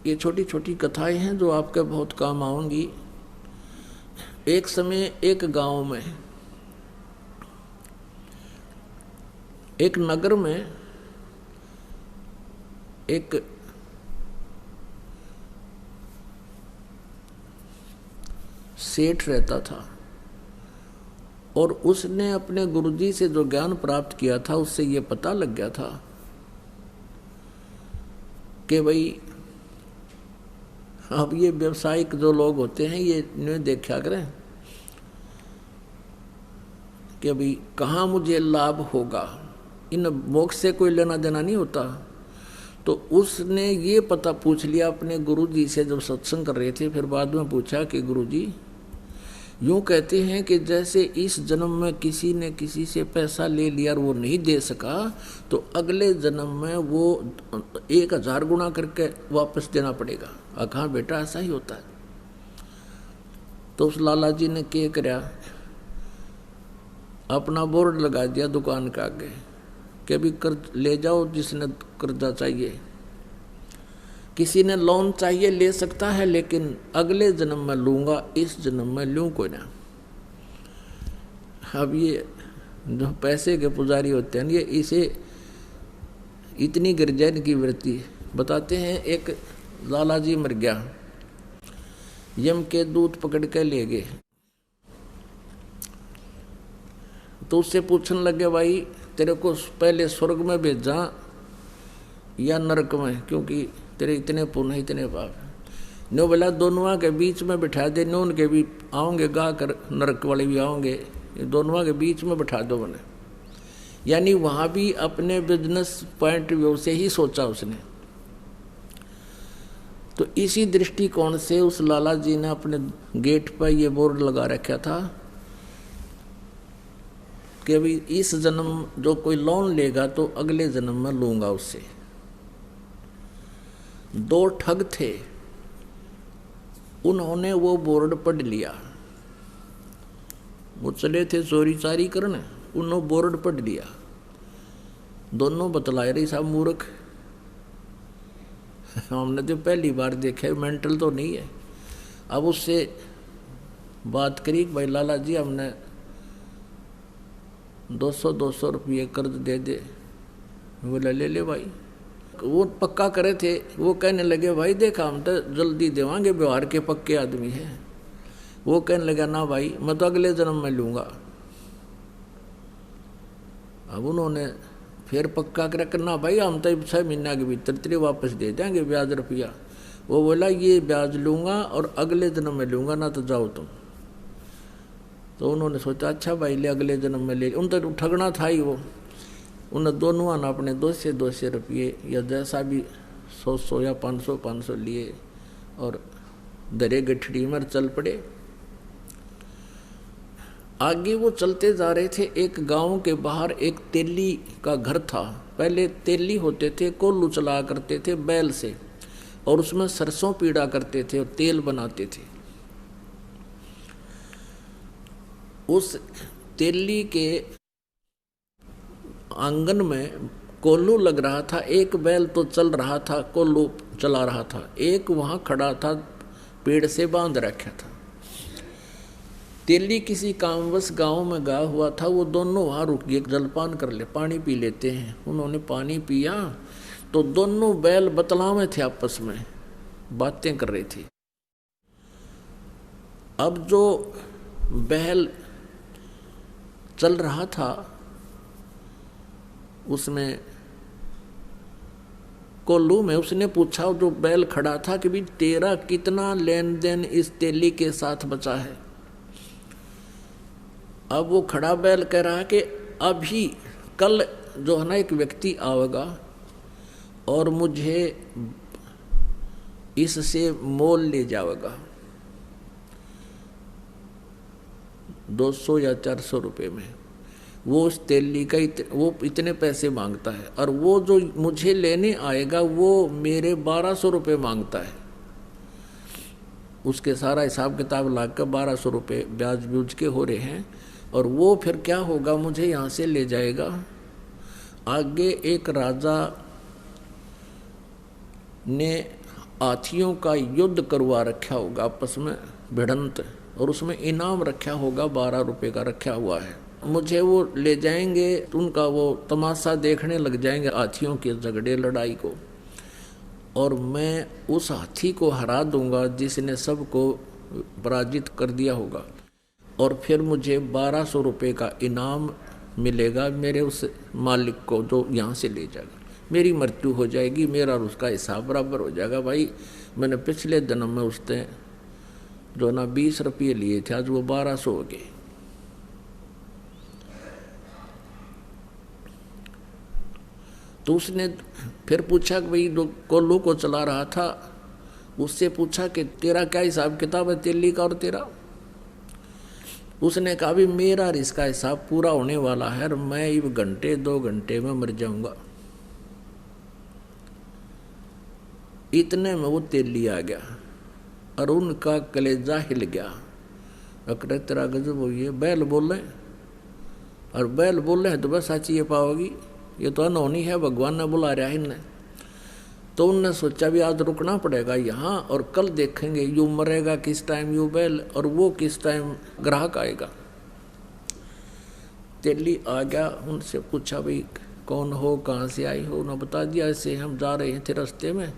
ये छोटी छोटी कथाएं हैं जो आपके बहुत काम आएंगी। एक समय एक गांव में, एक नगर में एक सेठ रहता था और उसने अपने गुरुजी से जो ज्ञान प्राप्त किया था उससे ये पता लग गया था कि भाई अब ये व्यवसायिक जो लोग होते हैं ये इन्हें देखा करें कि अभी कहाँ मुझे लाभ होगा, इन मोक्ष से कोई लेना देना नहीं होता। तो उसने ये पता पूछ लिया अपने गुरुजी से जब सत्संग कर रहे थे। फिर बाद में पूछा कि गुरुजी, यूँ कहते हैं कि जैसे इस जन्म में किसी ने किसी से पैसा ले लिया और वो नहीं दे सका तो अगले जन्म में वो 1000 गुना करके वापस देना पड़ेगा। कहाँ बेटा ऐसा ही होता है। तो उस लाला जी ने क्या कराया, अपना बोर्ड लगा दिया दुकान के आगे कि अभी कर्ज ले जाओ, जिसने कर्जा चाहिए, किसी ने लोन चाहिए ले सकता है, लेकिन अगले जन्म में लूँगा, इस जन्म में लूँ कोई ना। अब ये जो पैसे के पुजारी होते हैं ये इसे इतनी गिरजैन की वृत्ति बताते हैं। एक लाला जी मर गया, यम के दूत पकड़ के ले गए तो उससे पूछने लगे, भाई तेरे को पहले स्वर्ग में भेजा या नरक में, क्योंकि तेरे इतने पुण्य इतने पाप। नो बोला दोनों के बीच में बिठा दे, नो उनके भी आओगे गा कर, नरक वाले भी आओगे, दोनों के बीच में बिठा दो मैंने। यानी वहाँ भी अपने बिजनेस पॉइंट व्यू से ही सोचा उसने। तो इसी दृष्टिकोण से उस लाला जी ने अपने गेट पर ये बोर्ड लगा रखा था कि अभी इस जन्म जो कोई लोन लेगा तो अगले जन्म में लूँगा उससे। 2 ठग थे, उन्होंने वो बोर्ड पढ़ लिया। वो चले थे चोरी चारी करने, उन्होंने बोर्ड पढ़ लिया। दोनों बतलाए रही साहब मूर्ख, हमने तो पहली बार देखा, मेंटल तो नहीं है। अब उससे बात करी, भाई लाला जी हमने 200 रुपये कर्ज दे दे। बोला ले ले भाई। वो पक्का करे थे, वो कहने लगे भाई देखा हम तो जल्दी देवांगे, व्यवहार के पक्के आदमी हैं। वो कहने लगा ना भाई मैं तो अगले जन्म में लूँगा। अब उन्होंने फिर पक्का कर करना, भाई हम तो 6 महीना के भीतर तेरे वापस दे देंगे ब्याज रुपया। वो बोला ये ब्याज लूँगा और अगले जन्म में लूँगा, ना तो जाओ तुम। तो उन्होंने सोचा अच्छा भाई ले अगले जन्म में ले। उन तो ठगना था ही वो। उन दोनों ने अपने 200 रुपये या जैसा भी 100 या 500 लिए और दरे गठड़ी में चल पड़े। आगे वो चलते जा रहे थे। एक गांव के बाहर एक तेली का घर था। पहले तेली होते थे, कोल्लू चला करते थे बैल से, और उसमें सरसों पीड़ा करते थे और तेल बनाते थे। उस तेली के आंगन में कोल्लू लग रहा था। एक बैल तो चल रहा था, कोल्लू चला रहा था। एक वहाँ खड़ा था, पेड़ से बांध रखा था। तेली किसी कामवश गांव में गया हुआ था। वो दोनों वहाँ रुक गए, जलपान कर ले, पानी पी लेते हैं। उन्होंने पानी पिया तो दोनों बैल बतलावे थे, आपस में बातें कर रही थी। अब जो बैल चल रहा था उसमें कोल्लू में उसने पूछा जो बैल खड़ा था कि भी तेरा कितना लेन देन इस तेली के साथ बचा है। अब वो खड़ा बैल कह रहा है कि अभी कल जो है ना एक व्यक्ति आएगा और मुझे इससे मोल ले जाएगा 200 या 400 रुपये में। वो उस तेली का वो इतने पैसे मांगता है, और वो जो मुझे लेने आएगा वो मेरे 1200 रुपये मांगता है। उसके सारा हिसाब किताब लाकर 1200 रुपये ब्याज ब्यूज के हो रहे हैं। और वो फिर क्या होगा, मुझे यहाँ से ले जाएगा। आगे एक राजा ने हाथियों का युद्ध करवा रखा होगा आपस में भिड़ंत, और उसमें इनाम रखा होगा 12 रुपये का रखा हुआ है। मुझे वो ले जाएंगे तो उनका वो तमाशा देखने लग जाएंगे हाथियों के झगड़े लड़ाई को, और मैं उस हाथी को हरा दूंगा जिसने सबको पराजित कर दिया होगा, और फिर मुझे 1200 रुपये का इनाम मिलेगा मेरे उस मालिक को जो यहाँ से ले जाएगा। मेरी मृत्यु हो जाएगी, मेरा और उसका हिसाब बराबर हो जाएगा। भाई मैंने पिछले जन्म में उसने जो ना 20 रुपये लिए थे, आज वो 1200 हो गए। तो उसने फिर पूछा कि भाई जो कोल्लू को चला रहा था उससे पूछा कि तेरा क्या हिसाब किताब है तेली का और तेरा? उसने कहा भी मेरा और इसका हिसाब पूरा होने वाला है और मैं अब घंटे 2 घंटे में मर जाऊंगा। इतने में वो तेली आ गया और उनका कलेजा हिल गया। अकरे तेरा गजब हो गया, बैल बोले, और बैल बोले है तो बस साची ये पाओगी, ये तो अनहोनी है, भगवान ने बुला रहा है इन्हें। तो उनने सोचा भी आज रुकना पड़ेगा यहाँ और कल देखेंगे यू मरेगा किस टाइम यू बैल और वो किस टाइम ग्राहक आएगा। तेली आ गया, उनसे पूछा भाई कौन हो, कहाँ से आई हो? उन्होंने बता दिया ऐसे हम जा रहे थे रास्ते में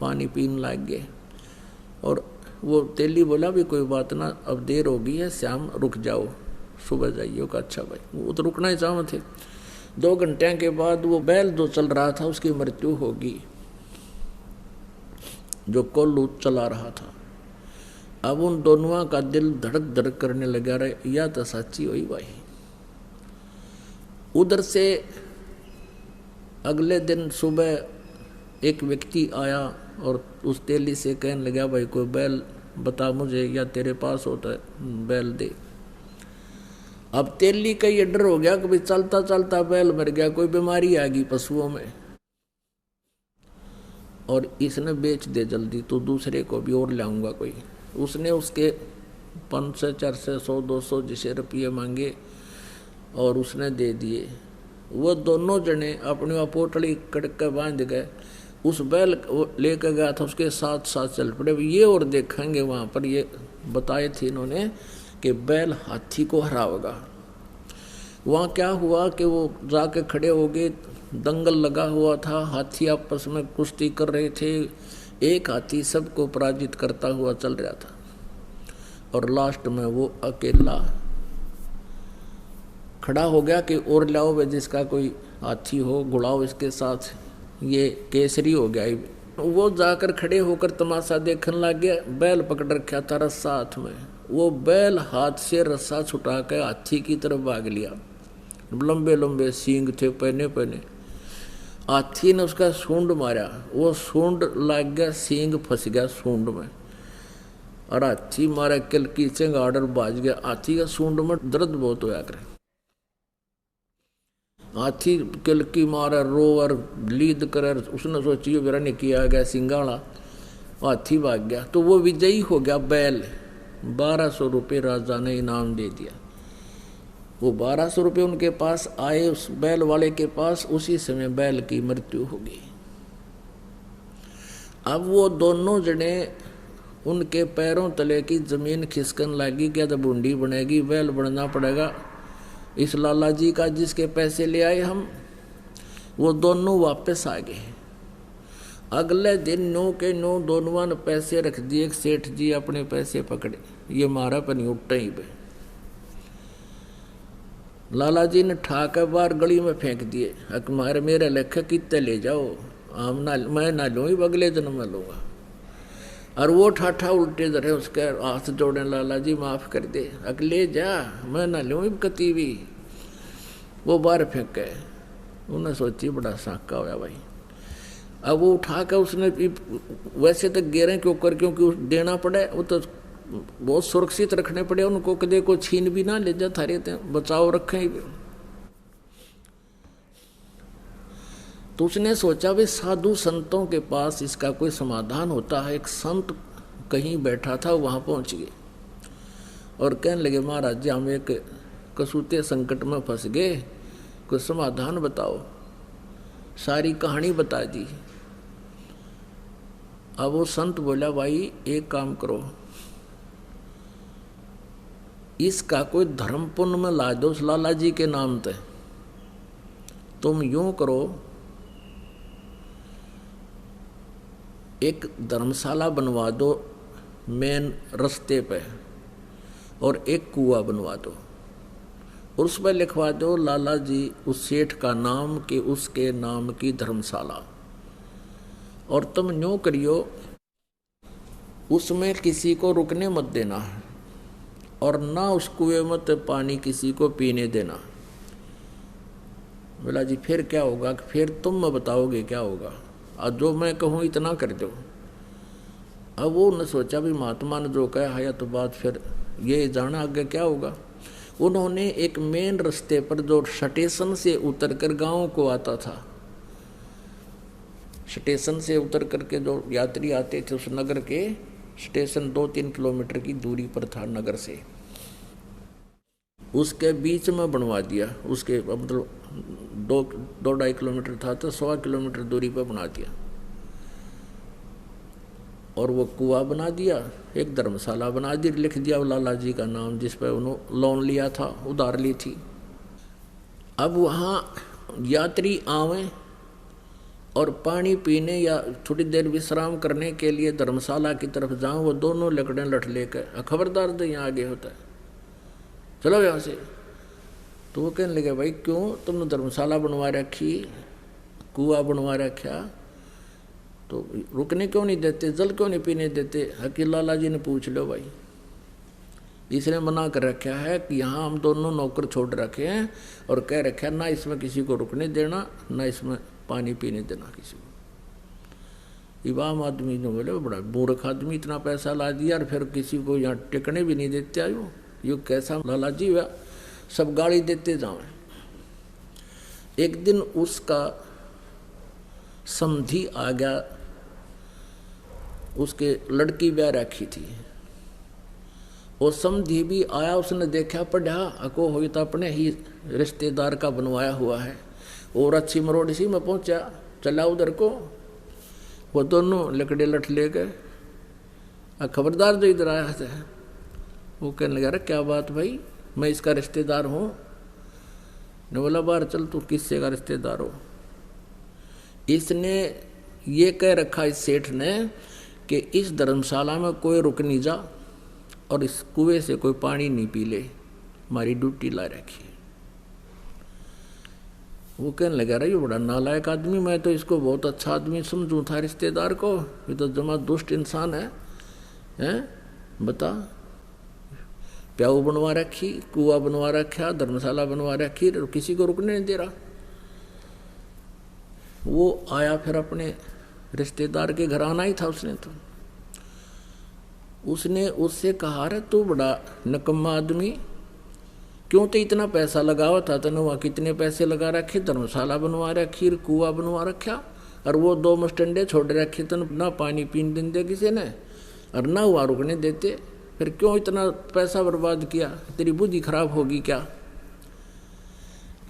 पानी पीने लग गए। और वो तेली बोला भी कोई बात ना, अब देर हो गई है, शाम रुक जाओ, सुबह जाइए का। अच्छा भाई, वो तो रुकना ही चाह थे। 2 घंटे के बाद वो बैल जो चल रहा था उसकी मृत्यु होगी, जो कोल्लू चला रहा था। अब उन दोनों का दिल धड़क धड़क करने लगा रहे, या तो सच्ची हुई भाई। उधर से अगले दिन सुबह एक व्यक्ति आया और उस तेली से कहने लगा भाई कोई बैल बता मुझे, या तेरे पास होता है बैल दे। अब तेली का ये डर हो गया कि भाई चलता चलता बैल मर गया, कोई बीमारी आ गई पशुओं में और इसने बेच दे जल्दी तो दूसरे को भी और लाऊंगा कोई। उसने उसके 500 400 100 200 जिसे रुपये मांगे और उसने दे दिए। वो दोनों जने अपनी वहाँ पोटली कड़क के बांध गए, उस बैल लेकर गया था उसके साथ साथ चल पड़े। ये और देखेंगे वहाँ पर ये बताए थे इन्होंने कि बैल हाथी को हराएगा। वहाँ क्या हुआ कि वो जाके खड़े हो गए, दंगल लगा हुआ था, हाथी आपस में कुश्ती कर रहे थे, एक हाथी सबको पराजित करता हुआ चल रहा था और लास्ट में वो अकेला खड़ा हो गया कि और लाओ वे जिसका कोई हाथी हो, गुड़ाओ इसके साथ, ये केसरी हो गया। वो जाकर खड़े होकर तमाशा देखने लग गया। बैल पकड़ रखा था रस्सा हाथ में, वो बैल हाथ से रस्सा छुटा कर हाथी की तरफ भाग लिया। लंबे लंबे सींग थे पहने पहने। हाथी ने उसका सूंड मारा, वो सूंड लग गया, सींग फंस गया सूंड में और हाथी मारा किल की चंगाड़ बाज गया। हाथी का सूंड में दर्द बहुत होया करे। हाथी किलकी मारा, रो और लीद करे, उसने सोची मेरा निकी आ गया सिंगाड़ा, हाथी भाग गया। तो वो विजयी हो गया बैल। 1200 रुपये राजा ने इनाम दे दिया। वो 1200 रुपये उनके पास आए, उस बैल वाले के पास, उसी समय बैल की मृत्यु हो गई। अब वो दोनों जने उनके पैरों तले की जमीन खिसकन लगी, क्या तो बूंदी बनेगी, बैल बनना पड़ेगा इस लाला जी का जिसके पैसे ले आए हम। वो दोनों वापस आ गए। अगले दिन 9 के 9 दोनों ने पैसे रख दिए। सेठ जी अपने पैसे पकड़े, ये मारा पनी उठा ही पे। लाला जी ने ठाकर बाहर गली में फेंक दिए। हमारे मेरे लेखे कितने ले जाओ, हम ना, मैं ना लूँ, अगले जन्म में लूँगा। और वो ठाठा उल्टे धरे, उसके हाथ जोड़े, लाला जी माफ़ कर दे, अगले जा, मैं ना लूँ कती भी। वो बाहर फेंक गए। उन्हें सोची बड़ा साका होया भाई। अब वो उठा कर उसने वैसे तो गिरे क्यों कर, क्योंकि देना पड़े, वो तो बहुत सुरक्षित रखने पड़े उनको, कदे को छीन भी ना ले जा, थारे बचाव रखें। तो उसने सोचा भी साधु संतों के पास इसका कोई समाधान होता है। एक संत कहीं बैठा था, वहाँ पहुँच गए और कहने लगे महाराज जी हम एक कसूते संकट में फंस गए, कोई समाधान बताओ। सारी कहानी बता दी। अब वो संत बोला, भाई एक काम करो, इसका कोई धर्म पुण्य में ला दो उस लाला जी के नाम पे। तुम यूं करो, एक धर्मशाला बनवा दो मेन रास्ते पे, और एक कुआं बनवा दो, और उस पर लिखवा दो लाला जी उस सेठ का नाम कि उसके नाम की धर्मशाला। और तुम यूं करियो, उसमें किसी को रुकने मत देना, और ना उस कुएं में पानी किसी को पीने देना। बोला जी फिर क्या होगा? फिर तुम मैं बताओगे क्या होगा, और जो मैं कहूँ इतना कर दो। अब वो ने सोचा भी महात्मा ने जो कहा है तो बात, फिर ये जाना आगे क्या होगा। उन्होंने एक मेन रास्ते पर जो स्टेशन से उतर कर गाँव को आता था, स्टेशन से उतर करके जो यात्री आते थे उस नगर के स्टेशन 2-3 किलोमीटर की दूरी पर था नगर से, उसके बीच में बनवा दिया। उसके मतलब 2-2.5 किलोमीटर था तो 1.25 किलोमीटर दूरी पर बना दिया, और वो कुआं बना दिया, एक धर्मशाला बना दी, लिख दिया लाला जी का नाम जिस पर उन्होंने लोन लिया था, उधार ली थी। अब वहाँ यात्री आवें और पानी पीने या थोड़ी देर विश्राम करने के लिए धर्मशाला की तरफ जाऊं, वो दोनों लकड़े लठ लेकर, खबरदार तो यहाँ आगे होता है, चलो यहाँ से। तो वो कहने लगे, भाई क्यों तुमने धर्मशाला बनवा रखी, कुआं बनवा रखा, तो रुकने क्यों नहीं देते, जल क्यों नहीं पीने देते? हकीम लाला जी ने पूछ लो भाई, इसने मना कर रखा है कि यहाँ हम दोनों नौकर छोड़ रखे हैं, और कह रखा है ना इसमें किसी को रुकने देना, ना इसमें पानी पीने देना किसी को। इमाम आदमी ने बोले, बड़ा मूर्ख आदमी, इतना पैसा ला दिया और फिर किसी को यहाँ टिकने भी नहीं देते। आयो ये कैसा लाला जी हुआ, सब गाड़ी देते जाए। एक दिन उसका समधी आ गया, उसके लड़की ब्याह रखी थी, वो समधी भी आया, उसने देखा पढ़ा, अको हो तो अपने ही रिश्तेदार का बनवाया हुआ है, और अच्छी मरोड़ सी में पहुंचा, चला उधर को। वो दोनों लकड़े लठ ले गए, खबरदार जो इधर आया था। वो कहने लगा, क्या बात भाई, मैं इसका रिश्तेदार हूँ। ने बोला, बाहर चल, तू किससे का रिश्तेदार हो? इसने ये कह रखा इस सेठ ने कि इस धर्मशाला में कोई रुक नहीं जा, और इस कुएं से कोई पानी नहीं पी ले, हमारी ड्यूटी ला रखी है। वो कहने लगा, रही बड़ा नालायक आदमी, मैं तो इसको बहुत अच्छा आदमी समझूं था रिश्तेदार को, ये तो जमा दुष्ट इंसान है, हैं? बता, प्याऊ बनवा रखी, कुआं बनवा रखा, धर्मशाला बनवा रखी, किसी को रुकने नहीं दे रहा। वो आया फिर अपने रिश्तेदार के घर आना ही था उसने, तो उसने उससे कहा, रे तू बड़ा नकम्मा आदमी, क्यों तो इतना पैसा लगावा था, तने वहाँ कितने पैसे लगा रखे, धर्मशाला बनवा रखी, कुआं बनवा रखा, और वो 2 मस्टंडे छोड़ रखे, तन ना पानी पीने देते किसी ने, और ना वहाँ रुकने देते, फिर क्यों इतना पैसा बर्बाद किया, तेरी बुद्धि खराब होगी क्या?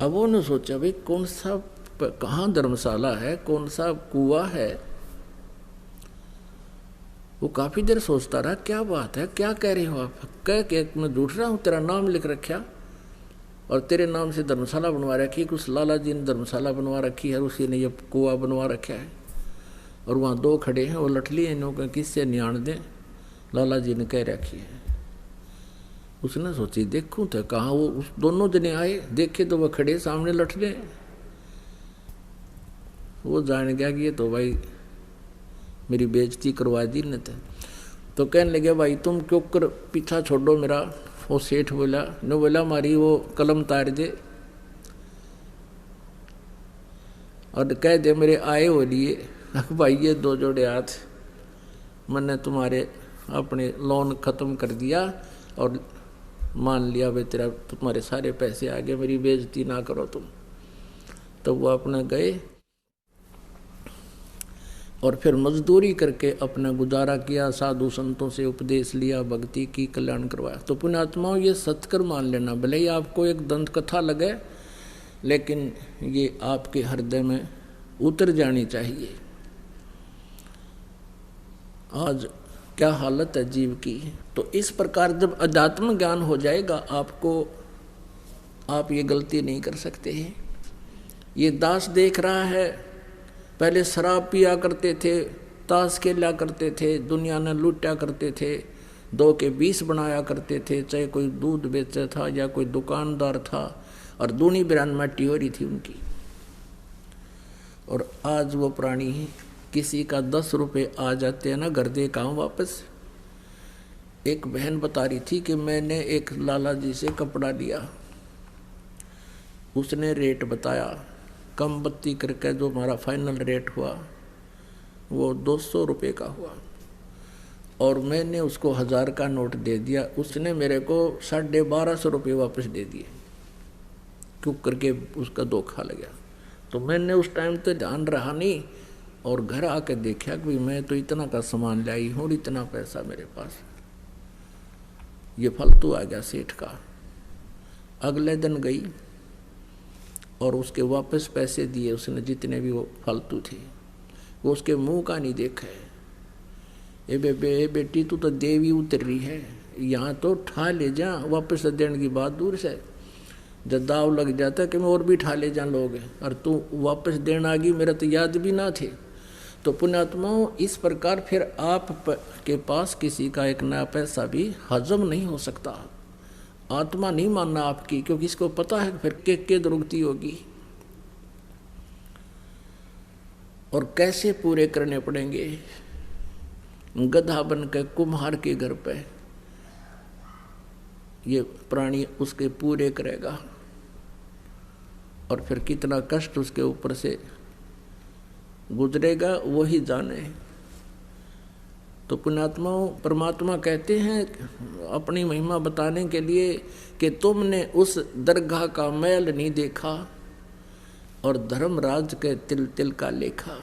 अब उन्होंने सोचा, भाई कौन सा, कहाँ धर्मशाला है, कौन सा कुआं है। वो काफ़ी देर सोचता रहा, क्या बात है, क्या कह रहे हो आप? कह के मैं झूठ रहा हूँ, तेरा नाम लिख रखा और तेरे नाम से धर्मशाला बनवा रखी, कुछ लाला जी ने धर्मशाला बनवा रखी है, उसी ने ये कुआं बनवा रखा है, और वहाँ 2 खड़े हैं, वो लठली हैं, इन्हों किससे नियाण दें, लाला जी ने कह रखी है। उसने सोची, देखूँ तो कहाँ, वो उस दोनों जने आए, देखे तो वह खड़े सामने लठले। वो जान गया कि ये तो भाई मेरी बेइज्जती करवा दी ने। तो कहने लगे, भाई तुम क्यों कर पीछा छोड़ो मेरा। वो सेठ बोला, ने बोला, मारी वो कलम तार दे और कह दे मेरे आए हो लिए, भाई ये 2 जोड़े हाथ, मैंने तुम्हारे अपने लोन ख़त्म कर दिया और मान लिया भाई तेरा, तुम्हारे सारे पैसे आ गए, मेरी बेइज्जती ना करो तुम। तो वो अपना गए और फिर मजदूरी करके अपना गुजारा किया, साधु संतों से उपदेश लिया, भक्ति की, कल्याण करवाया। तो पुण्यात्माओं, ये सत्कर मान लेना, भले ही आपको एक दंत कथा लगे, लेकिन ये आपके हृदय में उतर जानी चाहिए। आज क्या हालत है जीव की। तो इस प्रकार जब अध्यात्म ज्ञान हो जाएगा आपको, आप ये गलती नहीं कर सकते हैं। ये दास देख रहा है, पहले शराब पिया करते थे, ताश खेला करते थे, दुनिया ने लूटा करते थे, 2 के 20 बनाया करते थे, चाहे कोई दूध बेचा था या कोई दुकानदार था, और दूनी बिरान माटी हो रही थी उनकी। और आज वो प्राणी किसी का 10 रुपये आ जाते हैं ना, घर दे काम वापस। एक बहन बता रही थी कि मैंने एक लाला जी से कपड़ा लिया, उसने रेट बताया, कम बत्ती करके जो हमारा फाइनल रेट हुआ वो 200 रुपये का हुआ, और मैंने उसको 1000 का नोट दे दिया, उसने मेरे को 1250 रुपये वापस दे दिए, क्यों करके उसका धोखा लगा। तो मैंने उस टाइम तो ध्यान रहा नहीं, और घर आके देखा कि मैं तो इतना का सामान लाई हूँ और इतना पैसा मेरे पास, ये फालतू आ गया सेठ का। अगले दिन गई और उसके वापस पैसे दिए उसने, जितने भी वो फालतू थे। वो उसके मुंह का नहीं देखा है, ए बेटी तू तो देवी उतर रही है, यहाँ तो ठा ले जा, वापस देने की बात दूर से। जब दाव लग जाता कि मैं और भी ठा ले जा लोग, और तू वापस देना आ गई, मेरा तो याद भी ना थे। तो पुण्यात्माओं, इस प्रकार फिर आप के पास किसी का एक नया पैसा भी हजम नहीं हो सकता। आत्मा नहीं मानना आपकी, क्योंकि इसको पता है फिर के दुर्गति होगी और कैसे पूरे करने पड़ेंगे। गधा बन के कुम्हार के घर पे ये प्राणी उसके पूरे करेगा, और फिर कितना कष्ट उसके ऊपर से गुजरेगा वही जाने। तो पुण्यात्माओं, परमात्मा कहते हैं अपनी महिमा बताने के लिए कि तुमने उस दरगाह का मैल नहीं देखा और धर्मराज के तिल तिल का लेखा।